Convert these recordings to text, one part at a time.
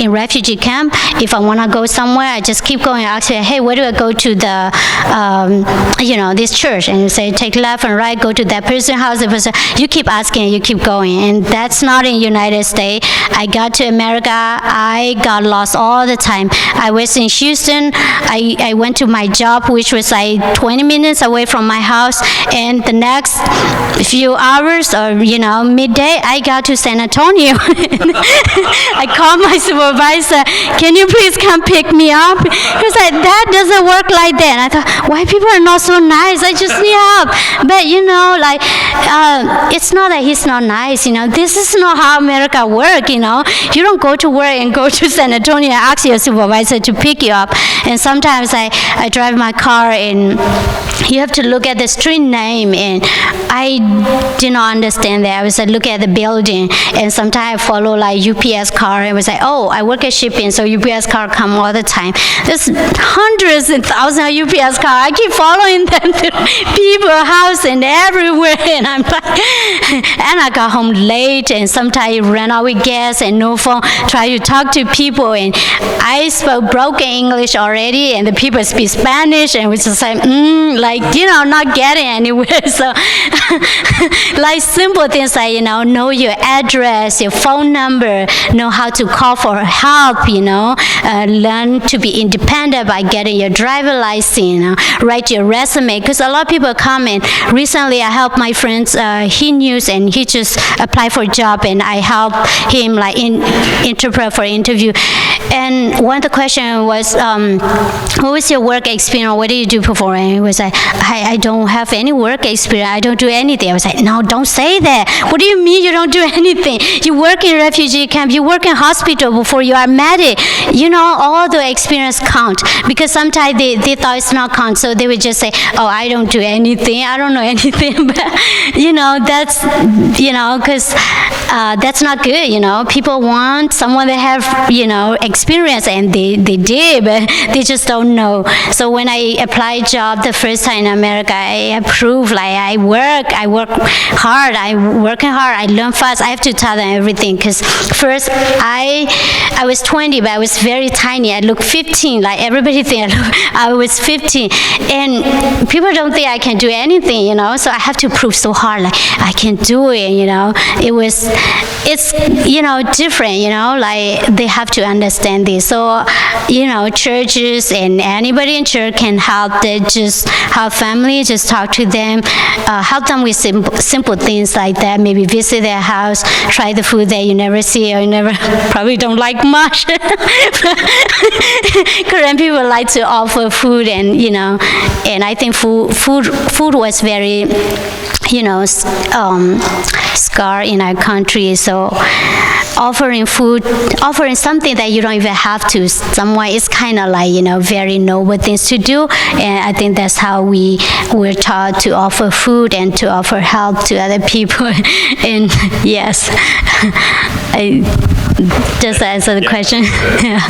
in refugee camp, if I want to go somewhere, I just keep going. I say, hey, where do I go to the, this church? And you say, take left and right, go to that person's house. The person, you keep asking, you keep going. And that's not in United States. I got to America, I got lost all the time. I was in Houston. I went to my job, which was like 20 minutes away from my house. And the next few hours or, midday, I got to San Antonio. I called my supervisor, can you please come pick me up? He was like, that doesn't work like that. And I thought, why people are not so nice? I just need help. But, it's not that he's not nice. This is not how America works. You don't go to work and go to San Antonio and ask your supervisor to pick you up. And sometimes I drive my car and you have to look at the street name, and I did not understand that. I was like, look at the building, and sometimes I follow like UPS car, and was like, oh, I work at shipping, so UPS car come all the time. There's hundreds and thousands of UPS car. I keep following them to people's house and everywhere, and I'm like, and I got home late, and sometimes I ran out with gas and no phone, try to talk to people, and I spoke broken English already, and the people speak Spanish, and was just like, not getting anywhere. So, like simple things like, know your address, your phone number, know how to call for help, learn to be independent by getting your driver license, write your resume, because a lot of people come in. Recently, I helped my friends, he knew, and he just applied for a job, and I helped him interpret for interview. And one of the questions was, what was your work experience? What did you do before? And he was like, I don't have any work experience. I don't do anything. I was like, no, don't say that. What do you mean you don't do anything? You work in refugee camp. You work in hospital before you are medic. All the experience count. Because sometimes they thought it's not count. So they would just say, oh, I don't do anything. I don't know anything. But, that's, because that's not good. People want someone that have, experience, and they did, but they just don't know. So when I applied job the first time in America, I approved, I work hard, I learn fast. I have to tell them everything, because first I was 20, but I was very tiny. I look 15, like everybody think I was 15, and people don't think I can do anything, so I have to prove so hard, I can do it, it's different, they have to understand this. So, churches and anybody in church can help. They just help family, just talk to them, help them with simple things like that. Maybe visit their house, try the food that you never see or you never probably don't like much. Korean people like to offer food, and and I think food was very scar in our country. So offering food, offering something that you don't even have to someone is kind of like, very noble things to do. And I think that's how we're taught to offer food and to offer help to other people. And yes, I just answer the question. Yeah.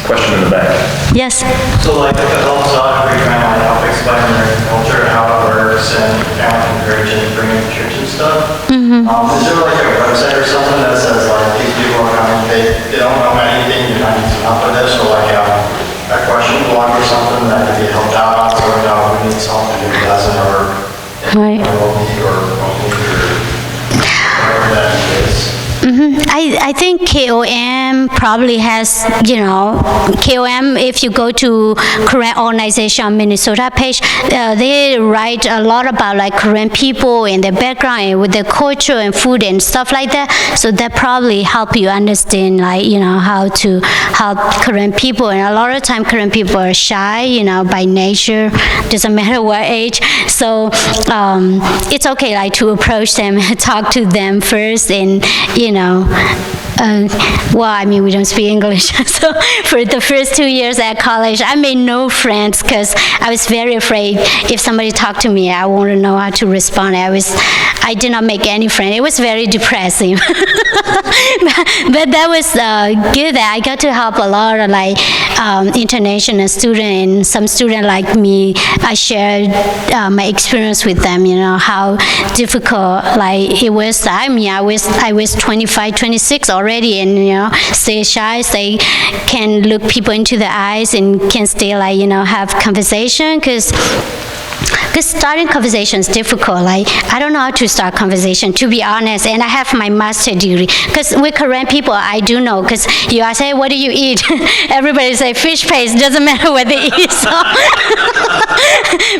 Question in the back. Yes. So like the whole talk where you're trying to help explain their culture, how it works, and kind of encourage and bring in church and stuff. Mm-hmm. Is there like a website or something that says like these people are coming, they don't know anything, you might need some help with this, or like a question blog or something that could be helped out, or who needs help and who doesn't, or Right. won't need, or whatever that is. Mm-hmm. I think KOM probably has, KOM, if you go to Korean Organization on Minnesota page, they write a lot about like Korean people and their background and with their culture and food and stuff like that. So that probably help you understand how to help Korean people. And a lot of time Korean people are shy, by nature, doesn't matter what age. So it's okay to approach them, talk to them first, and we don't speak English. So for the first 2 years at college, I made no friends because I was very afraid if somebody talked to me, I wouldn't know how to respond. I did not make any friends. It was very depressing. But that was good that I got to help a lot of like international students and some student like me. I shared my experience with them, how difficult like it was. I mean, I was 25, 26 already, and stay shy, they can look people into the eyes and can stay like, have conversation, because starting conversation is difficult. Like, I don't know how to start conversation, to be honest, and I have my master degree. Because with Korean people, I do know, because you ask, hey, what do you eat? Everybody say fish paste, doesn't matter what they eat. So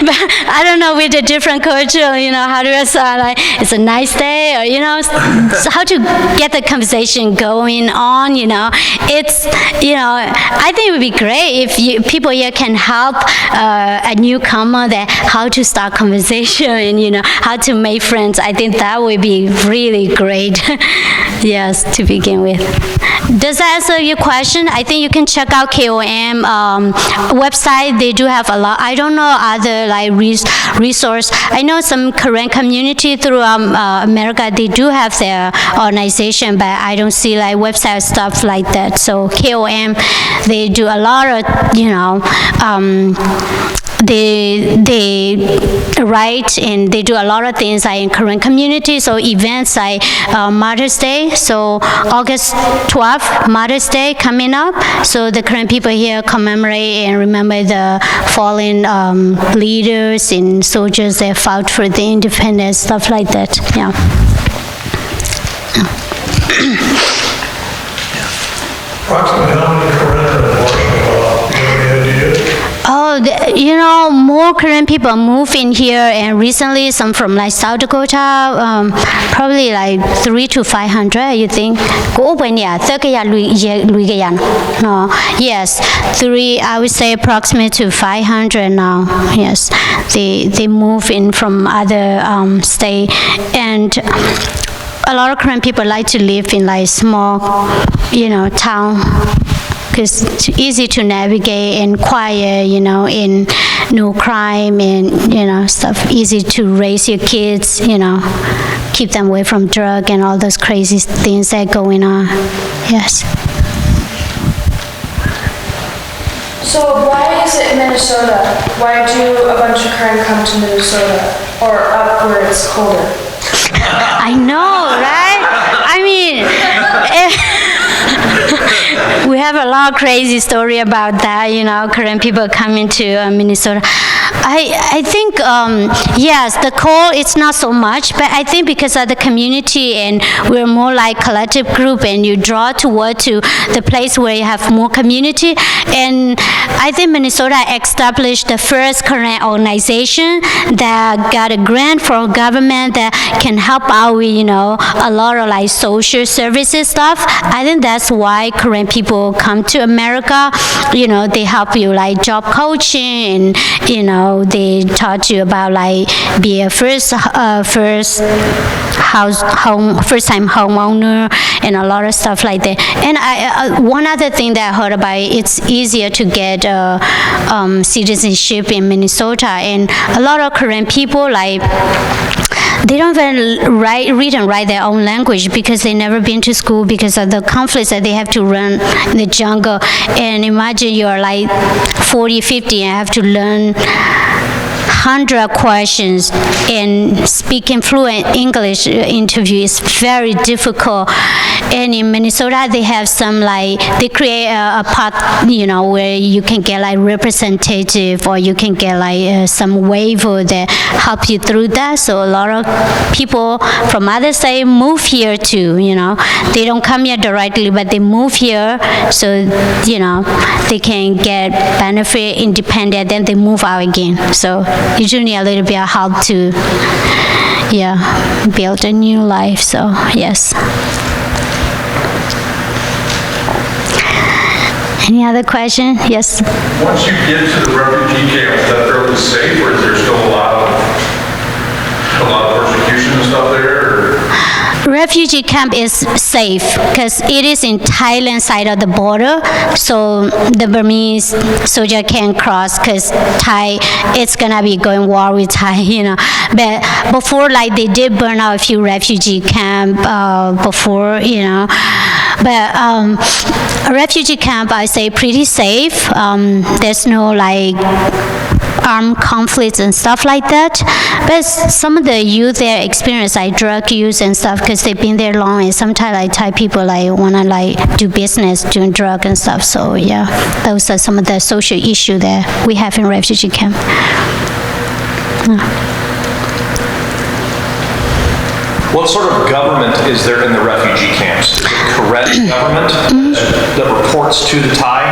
but I don't know, with a different culture, how to start, like, it's a nice day, or, so how to get the conversation going on, It's, I think it would be great if people here can help a newcomer that how to start conversation and how to make friends. I think that would be really great. Yes, to begin with. Does that answer your question? I think you can check out KOM website. They do have a lot. I don't know other like resource. I know some Korean community throughout America, they do have their organization, but I don't see like website stuff like that. So KOM, they do a lot of they write and they do a lot of things like in Korean community. So events like Mother's Day. So August 12th, Mother's Day coming up. So the Korean people here commemorate and remember the fallen leaders and soldiers that fought for the independence, stuff like that. Yeah. Approximately how many Korean are in Washington? Do you have any idea? Oh, more Korean people move in here, and recently some from like South Dakota, probably like 300 to 500, you think? No, yes, I would say approximately to 500 now. Yes, they move in from other state, and a lot of Korean people like to live in like small, town, because it's easy to navigate and quiet, and no crime and, stuff. Easy to raise your kids, keep them away from drug and all those crazy things that are going on. Yes. So why is it Minnesota? Why do a bunch of Korean come to Minnesota or up where it's colder? I know, right? I mean, we have a lot of crazy story about that, Korean people coming to Minnesota. I think, yes, the cold, it's not so much, but I think because of the community and we're more like collective group and you draw toward to the place where you have more community. And I think Minnesota established the first Korean organization that got a grant from government that can help out with, a lot of like social services stuff. I think that's why Korean people come to America. They help you like job coaching and, they taught you about like be a first-time homeowner and a lot of stuff like that. And one other thing that I heard about it's easier to get citizenship in Minnesota, and a lot of Korean people like they don't even read and write their own language because they never been to school because of the conflicts that they have to run in the jungle. And imagine you're like 40, 50 and have to learn 100 questions and speaking fluent English interview is very difficult. And in Minnesota, they have some they create a part, where you can get like representative or you can get some waiver that help you through that. So a lot of people from other states move here too, They don't come here directly, but they move here so, they can get benefit, independent, then they move out again. So usually a little bit of help to, build a new life. So, yes. Any other question? Yes. Once you get to the refugee camp, is that fairly safe, or is there still a lot of persecution and stuff there? Or? refugee camp is safe because it is in Thailand side of the border, so the Burmese soldier can't cross because Thai, it's gonna be going war with Thai, But before, like, they did burn out a few refugee camp before, But a refugee camp, I say, pretty safe. There's no like armed conflicts and stuff like that. But some of the youth there experience like drug use and stuff because they've been there long, and sometimes like Thai people like wanna like do business doing drug and stuff. So yeah, those are some of the social issue that we have in refugee camp. What sort of government is there in the refugee camps? Is it Karen government that reports to the Thai?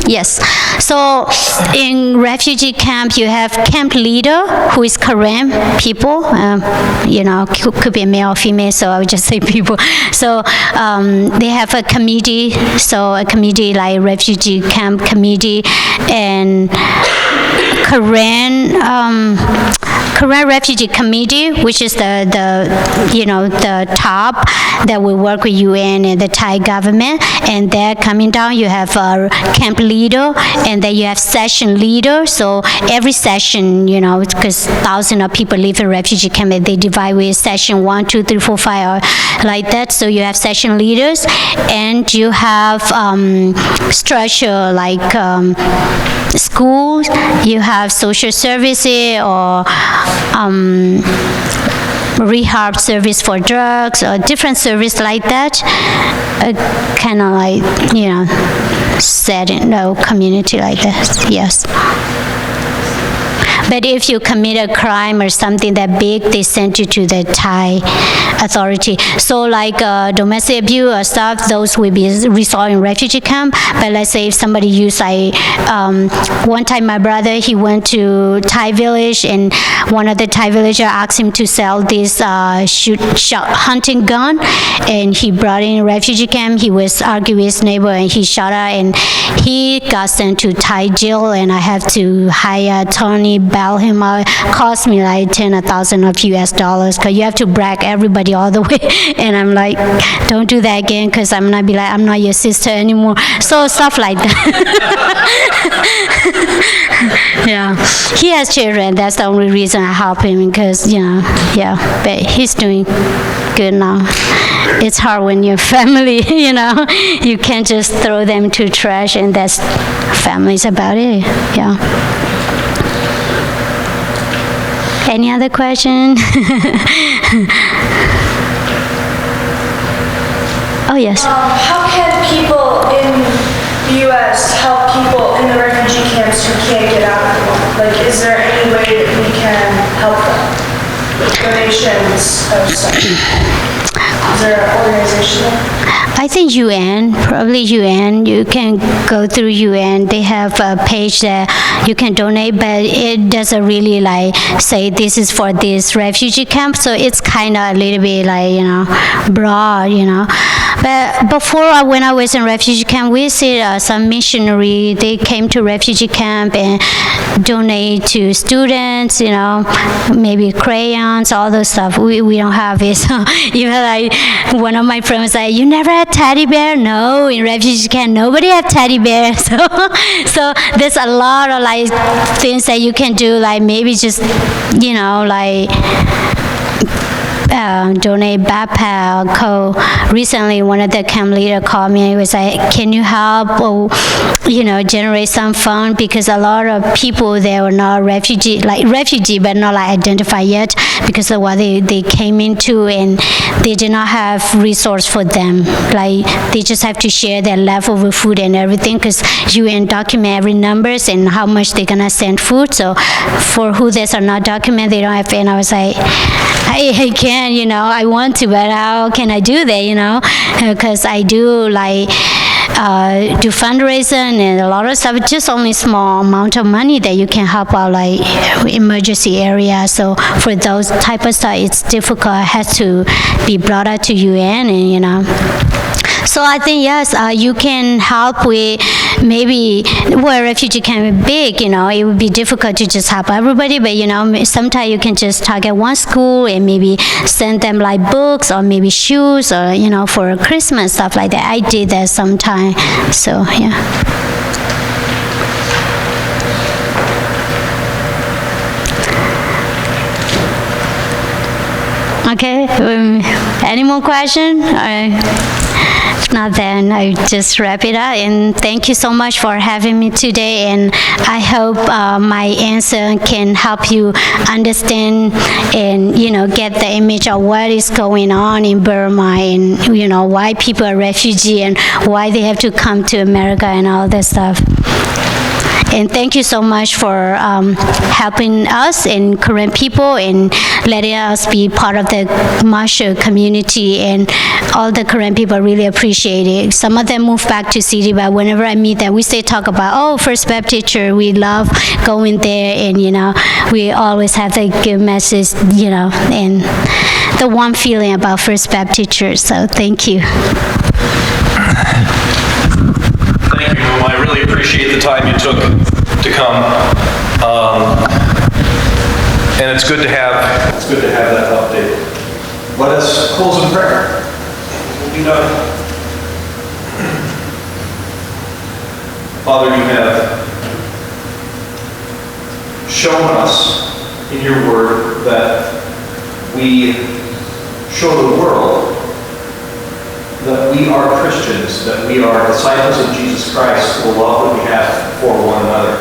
Yes. So in refugee camp, you have camp leader who is Karen people. Could be a male or female, so I would just say people. So they have a committee. So a committee like refugee camp committee and Karen Refugee Committee, which is the top that will work with UN and the Thai government. And there coming down, you have a camp leader, and then you have session leader. So every session, because thousands of people live in refugee camp, and they divide with session 1, 2, 3, 4, 5, or like that. So you have session leaders, and you have structure like schools, you have social services or rehab service for drugs or different service like that, kind of like, set in a community like that, yes. But if you commit a crime or something that big, they send you to the Thai authority. So like domestic abuse or stuff, those will be resolved in refugee camp. But let's say if somebody used one time my brother, he went to Thai village, and one of the Thai villagers asked him to sell this hunting gun, and he brought it in refugee camp. He was arguing with his neighbor, and he shot her, and he got sent to Thai jail, and I have to hire attorney, bail him out. Cost me like $10,000 of US dollars, because you have to brag everybody all the way. And I'm like, don't do that again, because I'm not be like, I'm not your sister anymore. So stuff like that. Yeah, he has children. That's the only reason I help him, because but he's doing good now. It's hard when you're family, you can't just throw them to trash, and that's family's about it. Yeah. Any other question? Oh, yes. How can people in the U.S. help people in the refugee camps who can't get out of them? Like, is there any way that we can help them? Like donations of stuff? Is there an organization? I think UN, probably UN. You can go through UN. They have a page that you can donate, but it doesn't really like say this is for this refugee camp. So it's kind of a little bit like, broad, But before, when I was in refugee camp, we see some missionary. They came to refugee camp and donate to students, maybe crayons, all those stuff. We don't have it. So even like one of my friends was like, you never had teddy bear? No, in refugee camp, nobody had teddy bear. So there's a lot of like things that you can do, like maybe just, donate backpack. Recently, one of the camp leader called me and he was like, can you help, generate some fund? Because a lot of people there were not refugee, but not like identified yet because of what they came into, and they did not have resource for them. Like, they just have to share their leftover food and everything, because UN document every numbers and how much they're gonna send food. So for who this are not documented, they don't have, and I was like, I can't, I want to, but how can I do that, because I do do fundraising and a lot of stuff, just only small amount of money that you can help out like emergency area. So for those type of stuff, it's difficult. It has to be brought out to UN, and So So I think, yes, you can help with maybe where refugee camp is big, it would be difficult to just help everybody, but, sometimes you can just target one school and maybe send them like books or maybe shoes or, for Christmas, stuff like that. I did that sometime, so, yeah. Okay, any more questions? If not, then I just wrap it up. And thank you so much for having me today. And I hope my answer can help you understand and, get the image of what is going on in Burma and, why people are refugees and why they have to come to America and all that stuff. And thank you so much for helping us and Korean people and letting us be part of the Marshall community, and all the Korean people really appreciate it. Some of them moved back to city, but whenever I meet them, we say talk about, First Baptist Church, we love going there, and we always have the good message, and the warm feeling about First Baptist Church. So thank you. Thank you, Mom. I really appreciate the time you took to come. And it's good to have that update. Let us close in prayer. We'll be done. Father, you have shown us in your word that we show the world that we are Christians, that we are disciples of Jesus Christ, the love that we have for one another.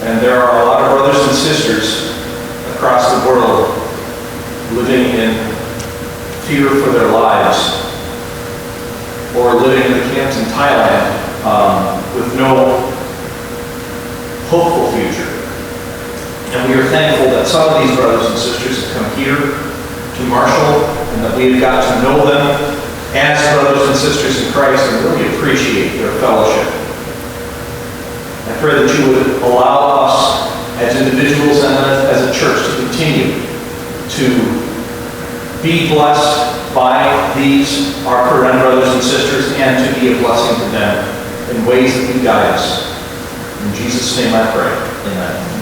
And there are a lot of brothers and sisters across the world living in fear for their lives, or living in the camps in Thailand with no hopeful future. And we are thankful that some of these brothers and sisters have come here to Marshall, and that we have got to know them as brothers and sisters in Christ and really appreciate their fellowship. I pray that you would allow us as individuals and as a church to continue to be blessed by these, our Korean brothers and sisters, and to be a blessing to them in ways that you guide us. In Jesus' name I pray. Amen.